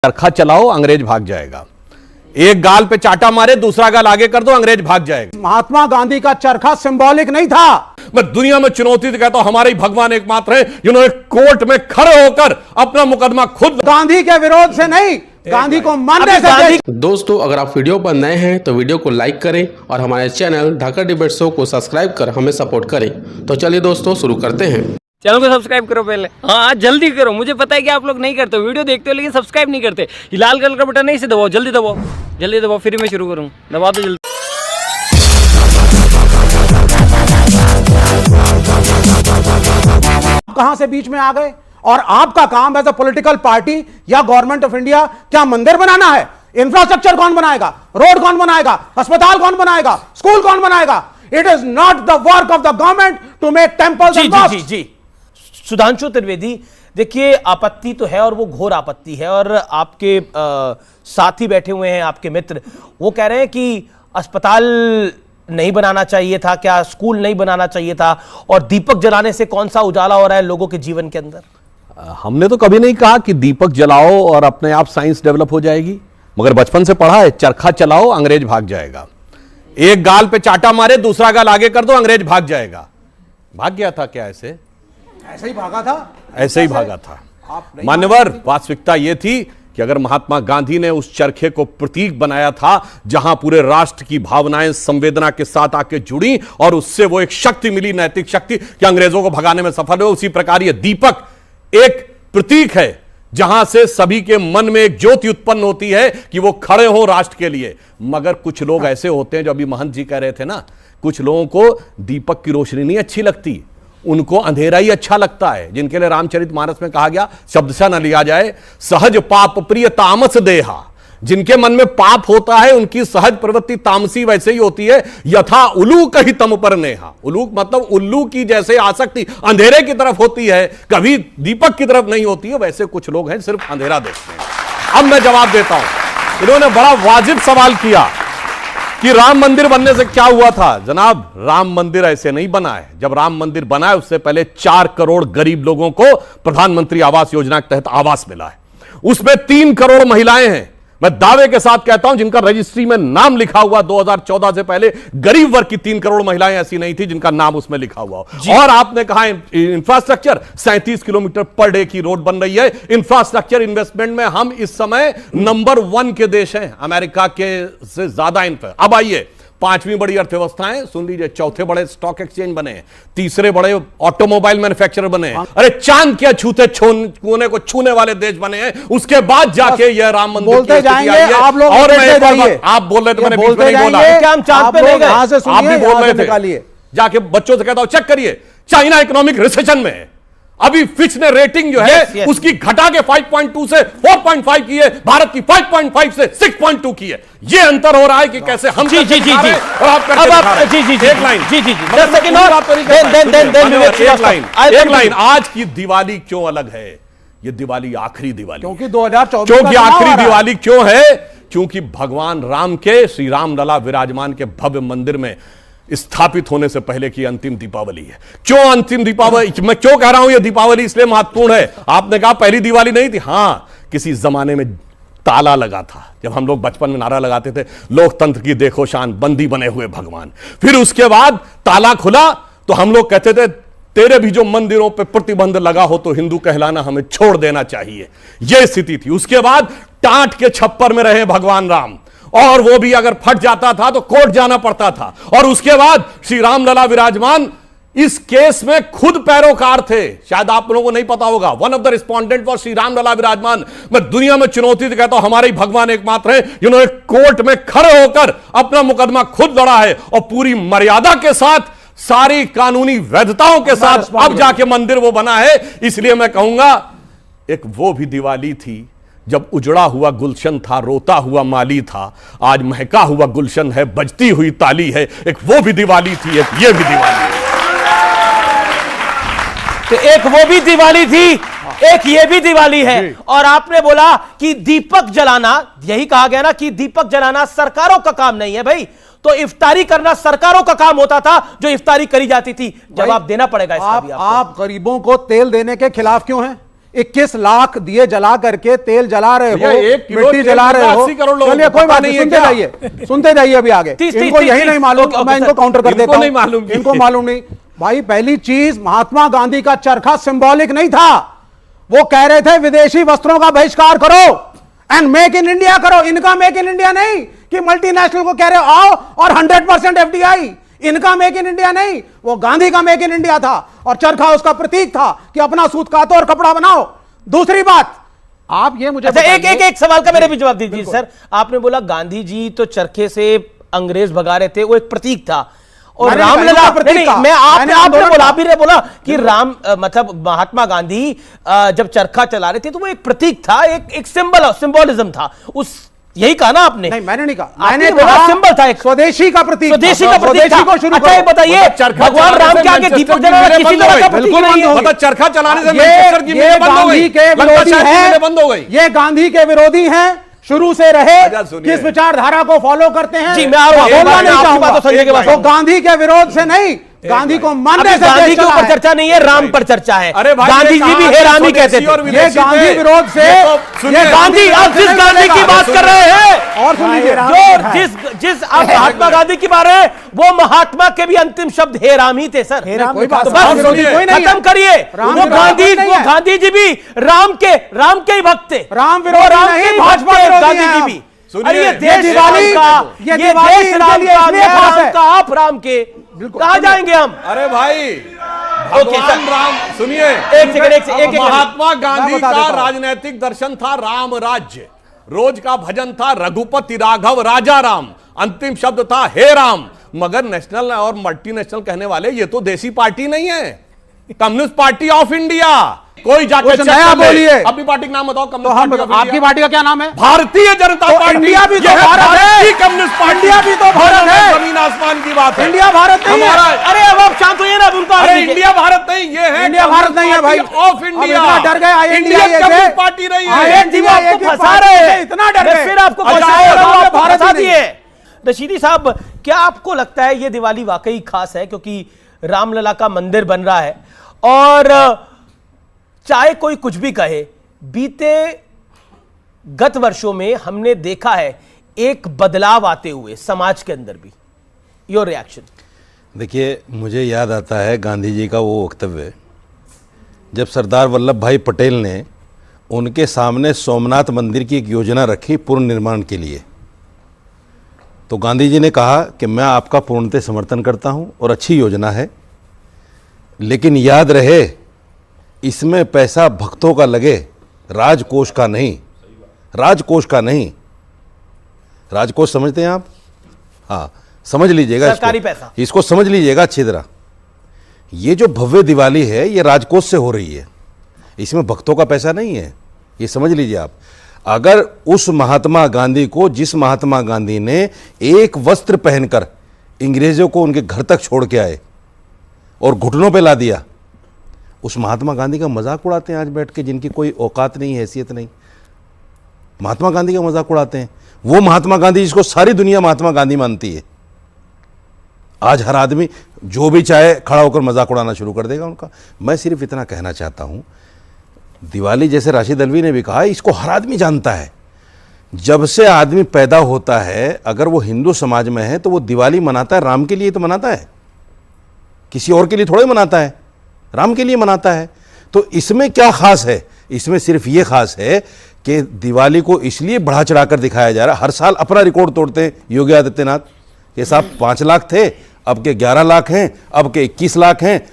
चरखा चलाओ अंग्रेज भाग जाएगा। एक गाल पे चाटा मारे दूसरा गाल आगे कर दो अंग्रेज भाग जाएगा। महात्मा गांधी का चरखा सिंबॉलिक नहीं था। मैं दुनिया में चुनौती कहता हूं हमारे ही भगवान एकमात्र है जिन्होंने कोर्ट में खड़े होकर अपना मुकदमा खुद गांधी के विरोध से नहीं, गांधी को मानने से। दोस्तों, अगर आप वीडियो पर नए हैं तो वीडियो को लाइक करें और हमारे चैनल ढाका डिबेट शो को सब्सक्राइब कर हमें सपोर्ट करें। तो चलिए दोस्तों शुरू करते हैं। चैनल को सब्सक्राइब करो पहले। हाँ जल्दी करो, मुझे पता है कि आप लोग नहीं करते, वीडियो देखते हो लेकिन सब्सक्राइब नहीं करते। ये लाल कलर का बटन है, इसे दबाओ, जल्दी दबाओ, जल्दी दबाओ, फिर मैं शुरू करूँ। दबा दो जल्दी। कहां से बीच में आ गए? और आपका काम एज अ पॉलिटिकल पार्टी या गवर्नमेंट ऑफ इंडिया क्या मंदिर बनाना है? इंफ्रास्ट्रक्चर कौन बनाएगा? रोड कौन बनाएगा? अस्पताल कौन बनाएगा? स्कूल कौन बनाएगा? It is not the work of the government to make temples and mosques. Ji Sudhanshu Trivedi, देखिए आपत्ति तो है और वो घोर आपत्ति है। और आपके साथी बैठे हुए हैं, आपके मित्र, वो कह रहे हैं कि अस्पताल नहीं बनाना चाहिए था, क्या स्कूल नहीं बनाना चाहिए था, और दीपक जलाने से कौन सा उजाला हो रहा है लोगों के जीवन के अंदर। हमने तो कभी नहीं कहा कि दीपक जलाओ और अपने आप साइंस डेवलप हो जाएगी, मगर बचपन से पढ़ा है चरखा चलाओ अंग्रेज भाग जाएगा। एक गाल पे चाटा मारे दूसरा गाल आगे कर दो अंग्रेज भाग जाएगा। भाग गया था क्या? ऐसे ही भागा था, ऐसे ही भागा था। मान्यवर, वास्तविकता यह थी कि अगर महात्मा गांधी ने उस चरखे को प्रतीक बनाया था जहां पूरे राष्ट्र की भावनाएं संवेदना के साथ आके जुड़ी और उससे वो एक शक्ति मिली, नैतिक शक्ति, कि अंग्रेजों को भगाने में सफल हो, उसी प्रकार ये दीपक एक प्रतीक है जहां से सभी के मन में एक ज्योति उत्पन्न होती है कि वो खड़े हो राष्ट्र के लिए। मगर कुछ लोग ऐसे होते हैं, जो अभी महंत जी कह रहे थे ना, कुछ लोगों को दीपक की रोशनी नहीं अच्छी लगती, उनको अंधेरा ही अच्छा लगता है, जिनके लिए रामचरितमानस में कहा गया, शब्द से न लिया जाए, सहज पाप प्रिय तामस देहा। जिनके मन में पाप होता है उनकी सहज प्रवृत्ति तामसी वैसे ही होती है। यथा उलूक ही तम पर नेहा, उलूक मतलब उल्लू की जैसे आसक्ति अंधेरे की तरफ होती है, कभी दीपक की तरफ नहीं होती है, वैसे कुछ लोग हैं सिर्फ अंधेरा देखते हैं। अब मैं जवाब देता हूं। इन्होंने बड़ा वाजिब सवाल किया कि राम मंदिर बनने से क्या हुआ था। जनाब, राम मंदिर ऐसे नहीं बना है। जब राम मंदिर बना है उससे पहले 4 करोड़ गरीब लोगों को प्रधानमंत्री आवास योजना के तहत आवास मिला है। उसमें 3 करोड़ महिलाएं हैं, मैं दावे के साथ कहता हूं, जिनका रजिस्ट्री में नाम लिखा हुआ 2014 से पहले गरीब वर्ग की 3 करोड़ महिलाएं ऐसी नहीं थी जिनका नाम उसमें लिखा हुआ हो। और आपने कहा इंफ्रास्ट्रक्चर, 37 किलोमीटर पर डे की रोड बन रही है। इंफ्रास्ट्रक्चर इन्वेस्टमेंट में हम इस समय नंबर 1 के देश हैं, अमेरिका के से ज्यादा। अब आइए, 5वीं बड़ी अर्थव्यवस्थाएं सुन लीजिए, 4थे बड़े स्टॉक एक्सचेंज बने, 3रे बड़े ऑटोमोबाइल मैन्युफैक्चरर बने, अरे चांद के छूते कोने को छूने वाले देश बने हैं। उसके बाद जाके यह राम मंदिर बोलते जाएंगे आप लोग। और आप बोल रहे थे, मैंने बीच में नहीं बोला, क्या हम चांद पे नहीं गए? आप भी बोल रहे थे। जाके बच्चों से कहता हूं चेक करिए, चाइना इकोनॉमिक रिसेशन में है। अभी फिच ने रेटिंग जो है उसकी घटा के 5.2 से 4.5 की है, भारत की 5.5 से 6.2 की है। ये अंतर हो रहा है कि कैसे हम जी और आप करके दिखा रहे हैं। एक लाइन, एक लाइन, आज की दिवाली क्यों अलग है? ये दिवाली आखिरी दिवाली, क्योंकि 2024 क्योंकि आखिरी दिवाली क्यों है? क्योंकि भगवान राम के, श्री राम लला विराजमान के भव्य मंदिर में स्थापित होने से पहले की अंतिम दीपावली है। क्यों अंतिम दीपावली? मैं क्यों कह रहा हूं यह दीपावली इसलिए महत्वपूर्ण है? आपने कहा पहली दिवाली नहीं थी। हां, किसी जमाने में ताला लगा था, जब हम लोग बचपन में नारा लगाते थे, लोकतंत्र की देखो शान, बंदी बने हुए भगवान। फिर उसके बाद ताला खुला तो हम लोग कहते थे, तेरे भी जो मंदिरों पे प्रतिबंध लगा हो तो हिंदू कहलाना हमें छोड़ देना चाहिए। यह स्थिति थी। उसके बाद टाट के छप्पर में रहे भगवान राम, और वो भी अगर फट जाता था तो कोर्ट जाना पड़ता था। और उसके बाद श्री राम लला विराजमान इस केस में खुद पैरोकार थे। शायद आप लोगों को नहीं पता होगा, one of the respondent for Shri Ram Lalla Virajman. मैं दुनिया में चुनौती कहता हूं हमारे ही भगवान एकमात्र हैं जिन्होंने कोर्ट में खड़े होकर अपना मुकदमा खुद लड़ा है, और पूरी मर्यादा के साथ, सारी कानूनी वैधताओं के साथ अब जाके मंदिर वो बना है। इसलिए मैं कहूंगा, एक वो भी दिवाली थी जब उजड़ा हुआ गुलशन था, रोता हुआ माली था, आज महका हुआ गुलशन है, बजती हुई ताली है। एक वो भी दिवाली थी, एक ये भी दिवाली है। तो एक वो भी दिवाली थी, एक ये भी दिवाली है। और आपने बोला कि दीपक जलाना, यही कहा गया ना कि दीपक जलाना सरकारों का काम नहीं है भाई। तो इफ्तारी करना सरकारों का काम होता था, जो इफ्तारी करी जाती थी। जवाब देना पड़ेगा इसका भी आपको। आप गरीबों को तेल देने के खिलाफ क्यों हैं? 21 लाख दिए जला करके तेल जला रहे भैया, हो, 1 किलो मिट्टी तेल जला रहे हो, 80 करोड़ लोगों चलिए को कोई पता बात नहीं नहीं, है सुनते क्या? जाइए, सुनते जाइए अभी आगे। इनको यही नहीं मालूम, मैं इनको काउंटर कर देता हूं। नहीं मालूम कि- इनको मालूम नहीं भाई। पहली चीज, महात्मा गांधी का चरखा सिंबॉलिक नहीं था, वो कह रहे थे विदेशी वस्त्रों का बहिष्कार करो एंड मेक इन इंडिया करो। इनका मेक इन इंडिया नहीं कि मल्टीनेशनल को कह रहे हो आओ और 100% FDI, इनका मेक इन इंडिया नहीं, वो गांधी का मेक इन इंडिया था और चरखा उसका प्रतीक था कि अपना सूत कातो और कपड़ा बनाओ। दूसरी बात, आप ये मुझे अच्छा, बताइए- एक सवाल का मेरे भी जवाब दीजिए सर। आपने बोला गांधी जी तो चरखे से अंग्रेज भगा रहे थे, वो एक प्रतीक था, और मैंने रामलला कहा प्रतीक नहीं, था। मैं आपने आंदोलन बोला, था। आप ही ने बोला कि राम मतलब महात्मा गांधी जब चरखा चला रहे थे तो वो एक प्रतीक था, एक सिंबोलिज्म था, उस यही कहा ना आपने? नहीं, मैंने नहीं कहा, आपने मैंने बोला कहा सिंबल था, एक स्वदेशी का प्रतीक, स्वदेशी का प्रतीक स्वदेशी था। को शुरू अच्छा, ये करो। बताइए, मतलब चरखा भगवान चलाने राम से के आगे मैनचेस्टर दीपक की जलाना मिलें किसी बंद हो तरह गई। का प्रतीक बिल्कुल नहीं बंद हो है। गई। मतलब चरखा चलाने से ये मैनचेस्टर की मिलें बंद हो गई, गांधी के विरोधी लंकाशाही की हैं, मिलें बंद हो गई। ये गांधी के विरोधी हैं, शुरू से रहे, अच्छा, सुनिए। किस विचारधारा को फॉलो करते हैं। जी, मैं आ रहा हूं, बोलना आपकी नहीं बात चाहूंगा। तो संजय के पास तो आऊं। गांधी के विरोध से नहीं, गांधी को मानने अभी से गांधी देश के चला ऊपर है। चर्चा नहीं है, राम पर चर्चा है। अरे भाई, गांधी ये जी कहा भी कि हेरामी कहते स्वदेशी और थे। ये विदेशी गांधी थे। विरोध से, ये तो सुनिए, ये गांधी, आप जिस गांधी की बात कर रहे हैं, और सुन लीजिए, जो जिस आप महात्मा गांधी की बात रहे हैं, वो महात्मा के भी अंतिम शब्द हे राम ही थे सर। कोई बात तो राम बस विरोधी कोई नहीं है। खत्म करिए। राम वो विरोधी नहीं है। गांधी जी भी राम के ही भक्त थे। राम वो विरोधी राम नहीं, के ही भाजपा भक्त थे, विरोधी गांधी हैं जी आप। भी। सुनिए, अरे ये ये देश दिवाली- राम का, ये ये दिवाली देश इनके राम लिए का, इसलिए मैं खास राम है। का, आप राम के, कहाँ जाएंगे हम? अरे भाई, ओके, भगवान सर। राम, सुनिए, एक सेकंड, एक महात्मा गांधी बता का देता हूं। राजनीतिक दर्शन था राम राज्य, रोज का भजन था रघुपति राघव राजा राम, अंतिम शब्द था हे राम। मगर नेशनल और मल्टीनेशनल कहने वाले ये तो देसी पार्टी नहीं है, कम्युनिस्ट पार्टी ऑफ इंडिया। कोई जाके कुछ चेक नया कर ले। बोलिए। अपनी पार्टी का नाम बताओ। तो कम्युनिस्ट हम पार्टी ऑफ आपकी इंडिया। पार्टी का क्या नाम है? भारतीय जनता तो पार्टी। इंडिया भी तो यह भारत है। भारतीय कम्युनिस्ट पार्टी। इंडिया भी तो भारत है। जमीन आसमान की बात है। इंडिया भारत नहीं है। हमारा- अरे अब आप शांत होइए ना, अब उनको आगे अरे दीजिए। इंडिया भारत नहीं, ये है इंडिया भारत नहीं है भाई। Of India. अब इतना डर गए इंडिया INDIA कम्युनिस्ट से। पार्टी नहीं है। INDIA जी, वो आपको की फंसा पार्टी रहे से हैं, इतना डर मैं गए। फिर आपको अच्छा, फंसा ये रहा हूं, भारत आपको भारत फंसा ही नहीं। दिए। रशीदी साहब, क्या आपको लगता है ये दिवाली वाकई खास है क्योंकि रामलला का मंदिर बन रहा है? और चाहे कोई कुछ भी कहे, बीते गत वर्षों में हमने देखा है एक बदलाव आते हुए समाज के अंदर भी। Your reaction? देखिए, मुझे याद आता है गांधी जी का वो वक्तव्य जब सरदार वल्लभ भाई पटेल ने उनके सामने सोमनाथ मंदिर की एक योजना रखी पुनर्निर्माण के लिए। तो गांधी जी ने कहा कि मैं आपका पूर्णतः समर्थन करता हूं और अच्छी योजना है, लेकिन याद रहे इसमें पैसा भक्तों का लगे, राजकोष का नहीं। राजकोष का नहीं। राजकोष समझते हैं आप? हाँ, समझ लीजिएगा सरकारी पैसा। इसको समझ लीजिएगा अच्छी तरह। ये जो भव्य दिवाली है ये राजकोष से हो रही है, इसमें भक्तों का पैसा नहीं है, ये समझ लीजिए आप। अगर उस महात्मा गांधी को, जिस महात्मा गांधी ने एक वस्त्र पहनकर अंग्रेजों को उनके घर तक छोड़ के आए और घुटनों पे ला दिया, उस महात्मा गांधी का मजाक उड़ाते हैं आज बैठ के, जिनकी कोई औकात नहीं, हैसियत नहीं। महात्मा गांधी का मजाक उड़ाते हैं। वो महात्मा गांधी जिसको सारी दुनिया महात्मा गांधी मानती है, आज हर आदमी जो भी चाहे खड़ा होकर मजाक उड़ाना शुरू कर देगा उनका। मैं सिर्फ इतना कहना चाहता हूं, दिवाली जैसे राशिद अल्वी ने भी कहा, इसको हर आदमी जानता है। जब से आदमी पैदा होता है, अगर वो हिंदू समाज में है तो वो दिवाली मनाता है राम के लिए तो मनाता है, किसी और के लिए थोड़े मनाता है, राम के लिए मनाता है। तो इसमें क्या खास है? इसमें सिर्फ ये खास है कि दिवाली को इसलिए बढ़ा चढ़ाकर दिखाया जा रहा है। हर साल अपना रिकॉर्ड तोड़ते हैं योगी आदित्यनाथ, ये साहब 5 लाख थे, अब के 11 लाख हैं, अब के 21 लाख हैं।